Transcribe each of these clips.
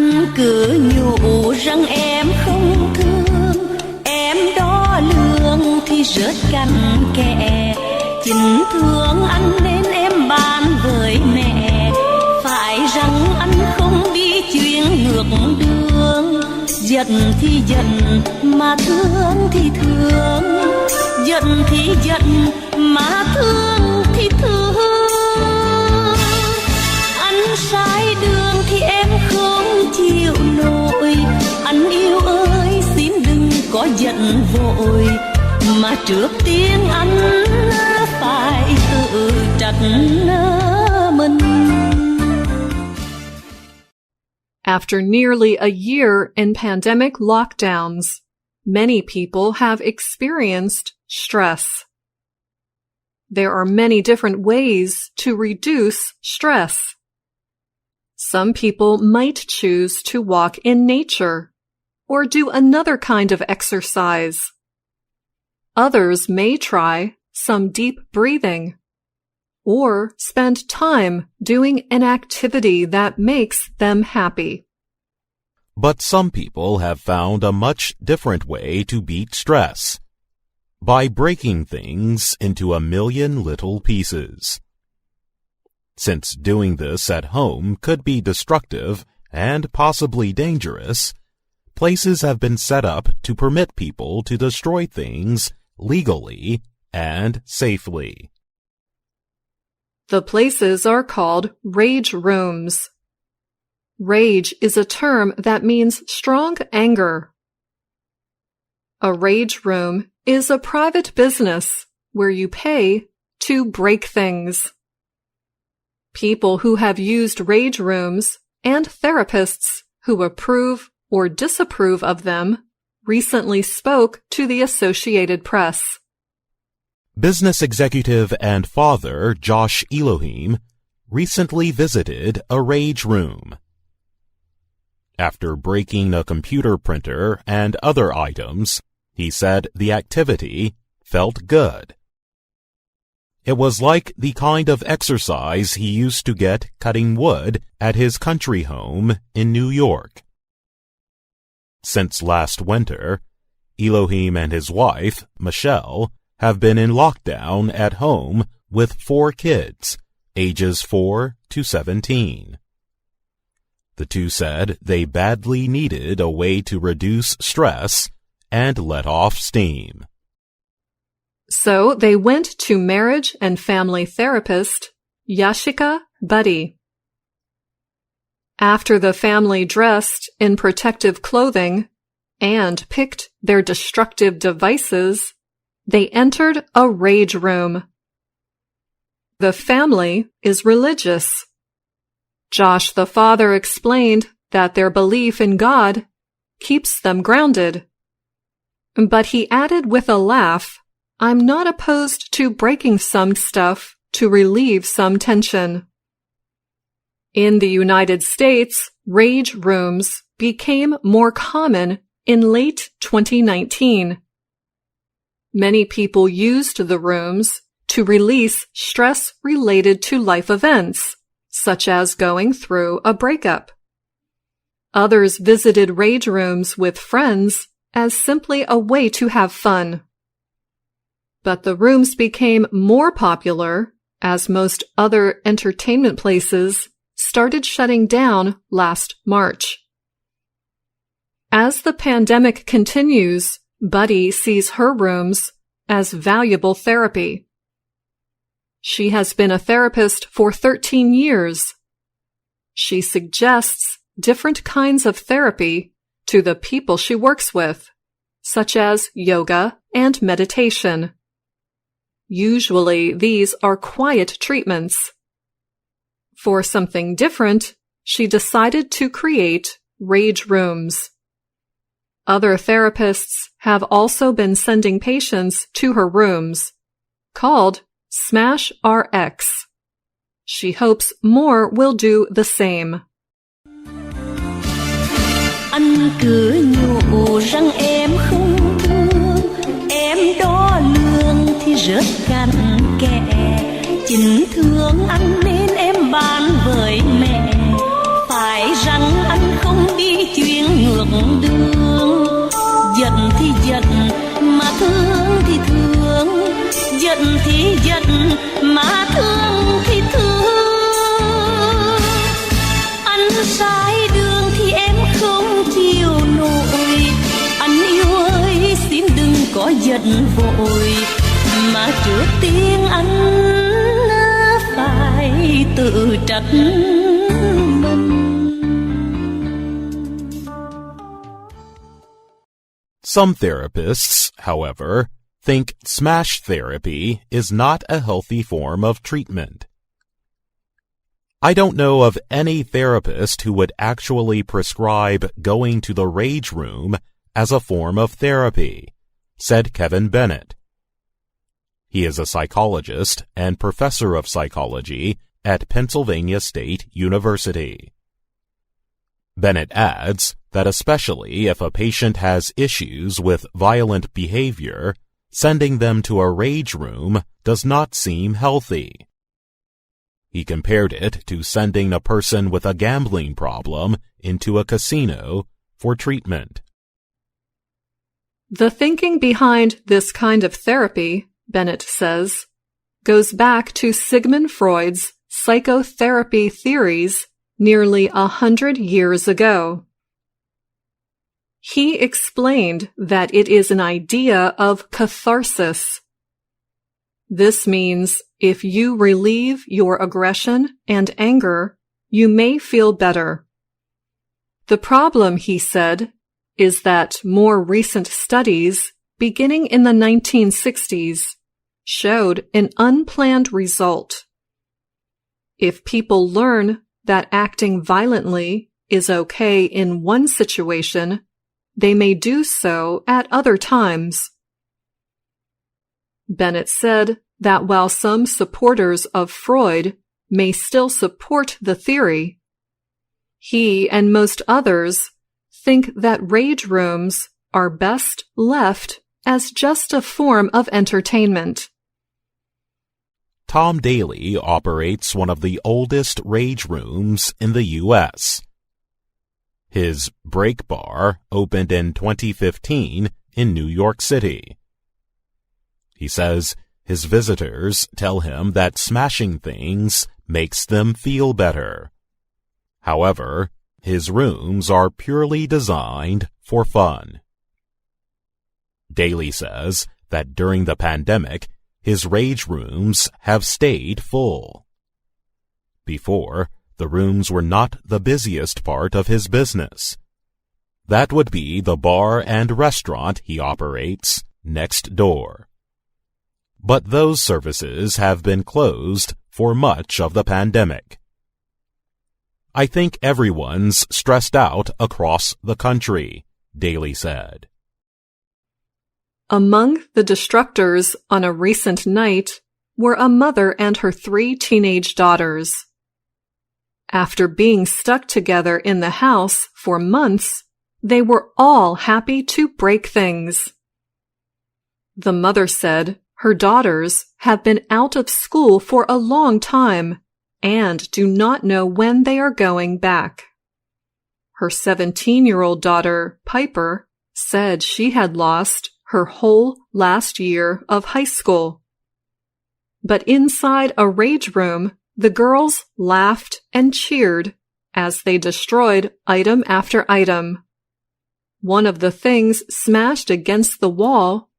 Anh cứ nhủ rằng em không thương, em đo lường thì rất cặn kẽ. Chính thương anh nên em bàn với mẹ, phải rằng anh không đi chuyến ngược đường. Giận thì giận mà thương thì thương, giận thì giận mà thương thì thương. Anh sai đường thì em không chịu nổi, anh yêu ơi xin đừng có giận vội, mà trước tiên anh phải tự trách mình. After nearly a year in pandemic lockdowns, many people have experienced stress. There are many different ways to reduce stress. Some people might choose to walk in nature or do another kind of exercise. Others may try some deep breathing or spend time doing an activity that makes them happy. But some people have found a much different way to beat stress, by breaking things into a million little pieces. Since doing this at home could be destructive and possibly dangerous, places have been set up to permit people to destroy things legally and safely. The places are called rage rooms. Rage is a term that means strong anger. A rage room is a private business where you pay to break things. People who have used rage rooms and therapists who approve or disapprove of them recently spoke to the Associated Press. Business executive and father Josh Elohim recently visited a rage room. After breaking a computer printer and other items, he said the activity felt good. It was like the kind of exercise he used to get cutting wood at his country home in New York. Since last winter, Elohim and his wife, Michelle, have been in lockdown at home with 4 kids, ages 4 to 17. The two said they badly needed a way to reduce stress and let off steam. So they went to marriage and family therapist Yashika Buddy. After the family dressed in protective clothing and picked their destructive devices, they entered a rage room. The family is religious. Josh the father explained that their belief in God keeps them grounded. But he added with a laugh, "I'm not opposed to breaking some stuff to relieve some tension." In the United States, rage rooms became more common in late 2019. Many people used the rooms to release stress related to life events, such as going through a breakup. Others visited rage rooms with friends as simply a way to have fun. But the rooms became more popular as most other entertainment places started shutting down last March. As the pandemic continues, Buddy sees her rooms as valuable therapy. She has been a therapist for 13 years. She suggests different kinds of therapy to the people she works with, such as yoga and meditation. Usually these are quiet treatments. For something different, she decided to create rage rooms. Other therapists have also been sending patients to her rooms, called Smash RX. She hopes more will do the same. Anh cứ nhủ rằng em không thương, em đo lường thì rất cặn kẽ. Chính thương anh nên em bàn với mẹ, phải rằng anh không đi mà thương thì thương. Anh sai đường thì em không chịu nổi. Anh yêu ơi xin đừng có giận vội, mà trước tiên anh phải tự trách mình. Some therapists, however, think smash therapy is not a healthy form of treatment. I don't know of any therapist who would actually prescribe going to the rage room as a form of therapy, said Kevin Bennett. He is a psychologist and professor of psychology at Pennsylvania State University. Bennett adds that especially if a patient has issues with violent behavior, sending them to a rage room does not seem healthy. He compared it to sending a person with a gambling problem into a casino for treatment. The thinking behind this kind of therapy, Bennett says, goes back to Sigmund Freud's psychotherapy theories nearly 100 years ago. He explained that it is an idea of catharsis. This means if you relieve your aggression and anger, you may feel better. The problem, he said, is that more recent studies, beginning in the 1960s, showed an unplanned result. If people learn that acting violently is okay in one situation, they may do so at other times. Bennett said that while some supporters of Freud may still support the theory, he and most others think that rage rooms are best left as just a form of entertainment. Tom Daly operates one of the oldest rage rooms in the U.S. His Break Bar opened in 2015 in New York City. He says his visitors tell him that smashing things makes them feel better. However, his rooms are purely designed for fun. Daly says that during the pandemic, his rage rooms have stayed full. Before, the rooms were not the busiest part of his business. That would be the bar and restaurant he operates next door. But those services have been closed for much of the pandemic. I think everyone's stressed out across the country, Daly said. Among the destructors on a recent night were a mother and her 3 teenage daughters. After being stuck together in the house for months, they were all happy to break things. The mother said her daughters have been out of school for a long time and do not know when they are going back. Her 17-year-old daughter, Piper, said she had lost her whole last year of high school. But inside a rage room, the girls laughed and cheered as they destroyed item after item. One of the things smashed against the wall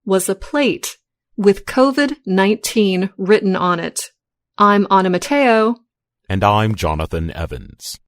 was a plate with COVID-19 written on it. I'm Anna Matteo. And I'm Jonathan Evans.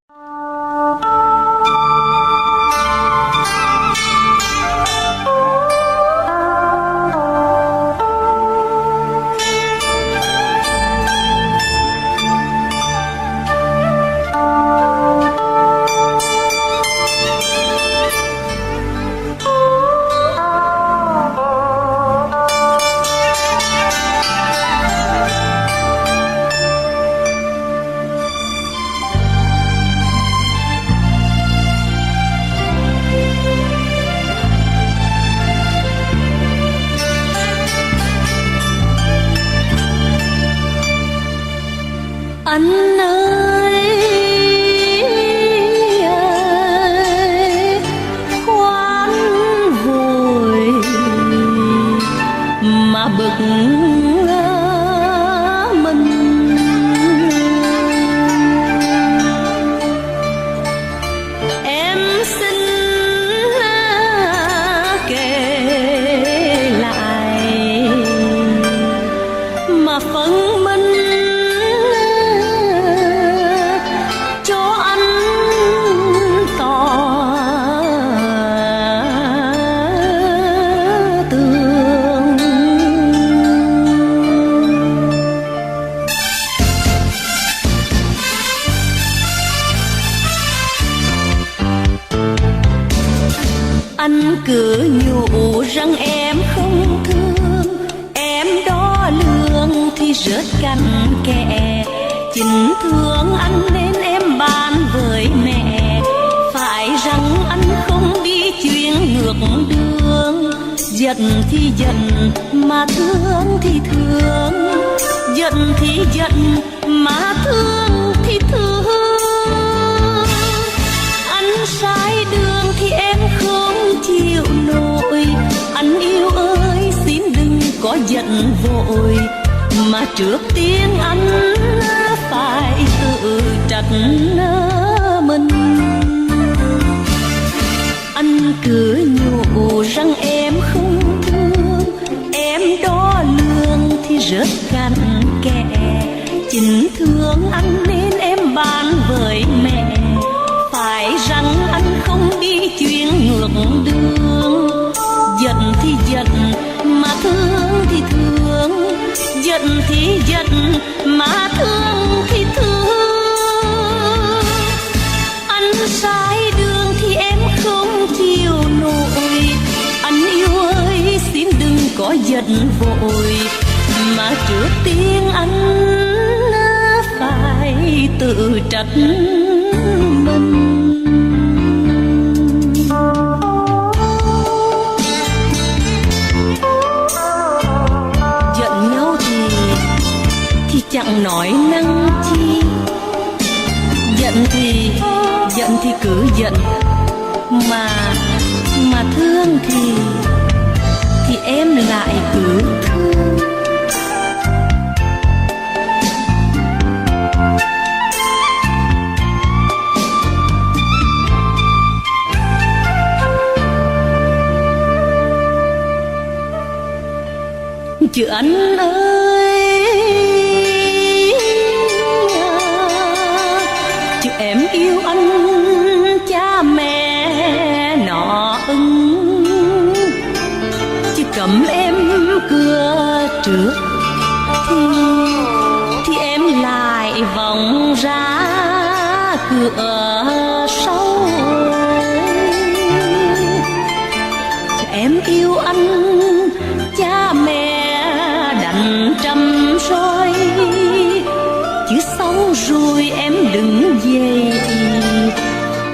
Anh ơi, khoan vội mà bực mà phân minh cho anh tỏ tường. Anh cứ nhủ rằng em không thương, em đo lường thì rất cặn kẽ. Chính thương anh nên em bàn với mẹ, phải rằng anh không đi chuyện ngược đường. Giận thì giận mà thương thì thương, giận thì giận mà thương thì thương. Anh sai đường thì em không chịu nổi, anh yêu ơi xin đừng có giận vội, mà trước tiên anh phải tự trách mình. Anh cứ nhủ rằng em không thương, em đo lường thì rất cặn kẽ. Chính thương anh nên em bàn với mẹ, phải rằng anh không đi chuyện ngược đường. Giận thì giận mà thương thì thương, giận thì giận mà thương thì thương. Anh sai đường thì em không chịu nổi, anh yêu ơi xin đừng có giận vội, mà trước tiên anh phải tự trách mình. Giận nhau thì chẳng nói năng chi, giận thì cứ giận, mà thương thì em lại cứ thương. Chứ anh ơi, chứ em yêu anh cha mẹ nó ưng, chứ cầm em cửa trước thì em lại vòng ra cửa sau. Chứ em yêu anh cha mẹ đành trăm roi, chứ xong rồi em đừng về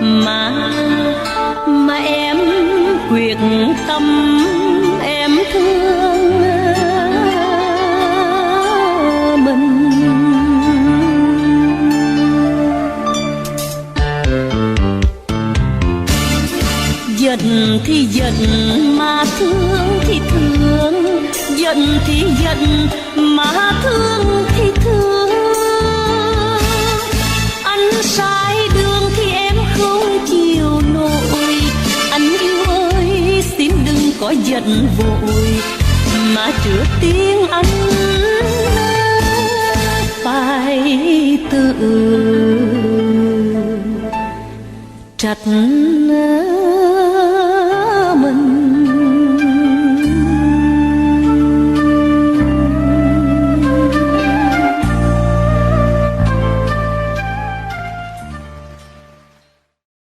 mà em quyết tâm em thương mình. Giận thì giận mà thương thì thương, giận thì giận mà thương thì thương. Anh sai đường thì em không chịu nổi, anh yêu ơi xin đừng có giận vội, mà trước tiên anh phải tự trách